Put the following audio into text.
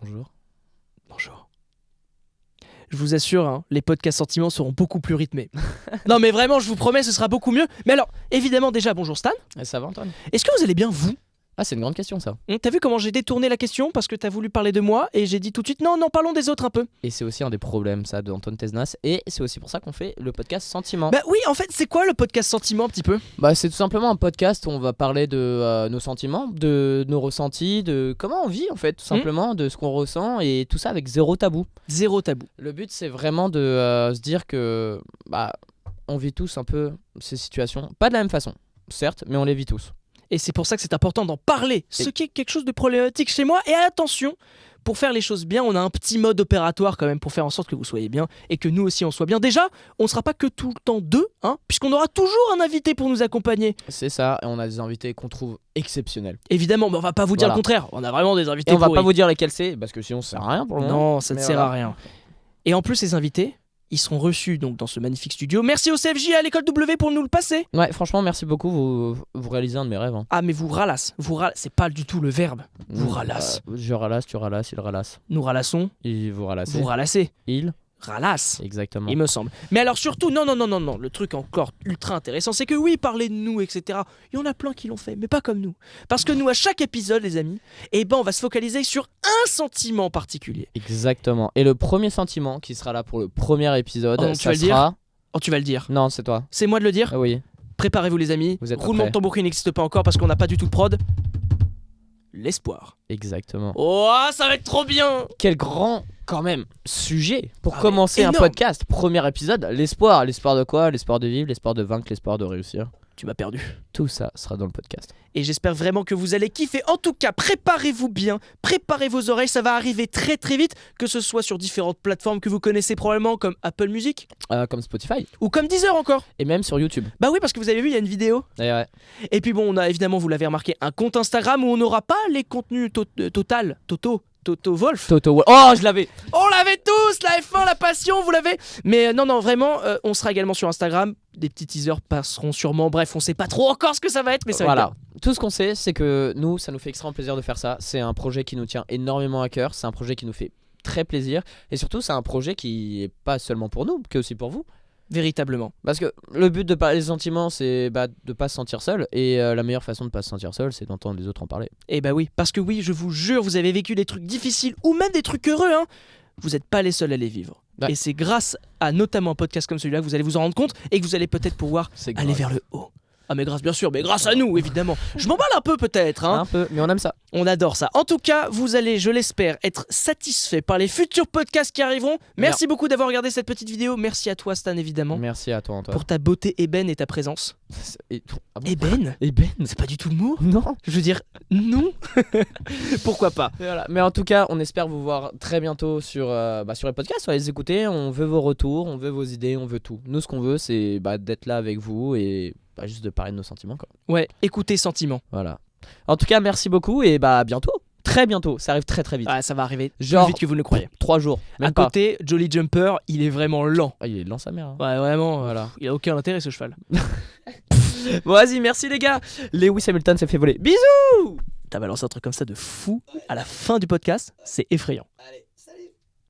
Bonjour. Bonjour. Je vous assure, hein, les podcasts sentiments seront beaucoup plus rythmés. Non mais vraiment, je vous promets, ce sera beaucoup mieux. Mais alors, évidemment déjà, bonjour Stan. Ça va Antoine? Est-ce que vous allez bien vous? Ah, c'est une grande question ça. T'as vu comment j'ai détourné la question parce que t'as voulu parler de moi et j'ai dit tout de suite non, parlons des autres un peu. Et c'est aussi un des problèmes ça d'Antoine Tesnas. Et c'est aussi pour ça qu'on fait le podcast Sentiment. Bah oui, en fait, c'est quoi le podcast sentiment un petit peu? Bah c'est tout simplement un podcast où on va parler de nos sentiments, de nos ressentis, de comment on vit en fait, tout simplement, de ce qu'on ressent et tout ça avec zéro tabou. Zéro tabou. Le but c'est vraiment de se dire que on vit tous un peu ces situations, pas de la même façon, certes, mais on les vit tous. Et c'est pour ça que c'est important d'en parler, ce qui est quelque chose de problématique chez moi. Et attention, pour faire les choses bien, on a un petit mode opératoire quand même pour faire en sorte que vous soyez bien et que nous aussi on soit bien. Déjà, on ne sera pas que tout le temps deux, hein, puisqu'on aura toujours un invité pour nous accompagner. C'est ça, et on a des invités qu'on trouve exceptionnels. Évidemment, mais on va pas vous dire le contraire, on a vraiment des invités et on va pourris. pas vous dire lesquels c'est, parce que sinon ça sert à rien pour le moment. Non, ça ne sert à rien. Et en plus, ces invités, ils seront reçus donc dans ce magnifique studio. Merci au CFJ et à l'école W pour nous le passer. Ouais, franchement, merci beaucoup. Vous réalisez un de mes rêves. Hein. Ah, mais vous ralasse. C'est pas du tout le verbe. Vous ralasse. Je ralasse, tu ralasses, il ralasse. Nous ralassons. Et vous ralassez. Vous ralassez. Il ralasse. Exactement. Il me semble. Mais alors surtout, non. Le truc encore ultra intéressant, c'est que oui, parler de nous, etc. Il y en a plein qui l'ont fait, mais pas comme nous. Parce que nous, à chaque épisode, les amis, on va se focaliser sur un sentiment particulier. Exactement. Et le premier sentiment qui sera là pour le premier épisode, ça sera... tu vas le dire. Non, c'est toi. C'est moi de le dire. Ah oui. Préparez-vous les amis. Vous êtes Roulement de tambour qui n'existe pas encore parce qu'on n'a pas du tout de prod. L'espoir. Exactement. Oh, ça va être trop bien. Quel grand, quand même, sujet pour Ah, commencer un podcast. Premier épisode, l'espoir. L'espoir de quoi? L'espoir de vivre, l'espoir de vaincre, l'espoir de réussir. Tu m'as perdu. Tout ça sera dans le podcast. Et j'espère vraiment que vous allez kiffer. En tout cas, préparez-vous bien, préparez vos oreilles, ça va arriver très très vite, que ce soit sur différentes plateformes que vous connaissez probablement comme Apple Music. Comme Spotify. Ou comme Deezer encore. Et même sur YouTube. Bah oui, parce que vous avez vu, il y a une vidéo. Ouais. Et puis bon, on a évidemment, vous l'avez remarqué, un compte Instagram où on n'aura pas les contenus Toto Wolf. Oh, je l'avais. On l'avait tous, la F1, la passion, vous l'avez. Mais non, vraiment, on sera également sur Instagram. Des petits teasers passeront sûrement. Bref, on sait pas trop encore ce que ça va être, mais ça va être bien. Tout ce qu'on sait, c'est que nous, ça nous fait extrêmement plaisir de faire ça. C'est un projet qui nous tient énormément à cœur. C'est un projet qui nous fait très plaisir. Et surtout, c'est un projet qui est pas seulement pour nous, mais aussi pour vous. Véritablement. Parce que le but de parler des sentiments, c'est de pas se sentir seul. Et la meilleure façon de pas se sentir seul, c'est d'entendre les autres en parler. Et bah oui, parce que oui, je vous jure, vous avez vécu des trucs difficiles ou même des trucs heureux, hein. Vous n'êtes pas les seuls à les vivre. Ouais. Et c'est grâce à notamment un podcast comme celui-là que vous allez vous en rendre compte et que vous allez peut-être pouvoir aller vers le haut. Ah mais grâce, bien sûr, mais grâce à nous, évidemment. Je m'emballe un peu peut-être, hein. Un peu, mais on aime ça. On adore ça. En tout cas, vous allez, je l'espère, être satisfait par les futurs podcasts qui arriveront. Merci beaucoup d'avoir regardé cette petite vidéo. Merci à toi, Stan, évidemment. Merci à toi, Antoine. Pour ta beauté ébène et ta présence. Ah bon Ébène ? C'est pas du tout le mot ? Non. Je veux dire, non. Pourquoi pas ? Voilà. Mais en tout cas, on espère vous voir très bientôt sur les podcasts. Soyez les écouter. On veut vos retours, on veut vos idées, on veut tout. Nous, ce qu'on veut, c'est d'être là avec vous et juste de parler de nos sentiments, quoi. Ouais, écoutez sentiments. Voilà. En tout cas, merci beaucoup et bientôt. Très bientôt, ça arrive très très vite. Ah, ça va arriver genre plus vite que vous ne le croyez. 3 jours. Même à côté, Jolly Jumper, il est vraiment lent. Ah, il est lent sa mère. Hein. Ouais, vraiment, voilà. Il a aucun intérêt ce cheval. Bon, vas-y, merci les gars. Lewis Hamilton s'est fait voler. Bisous. T'as balancé un truc comme ça de fou à la fin du podcast, c'est effrayant. Allez.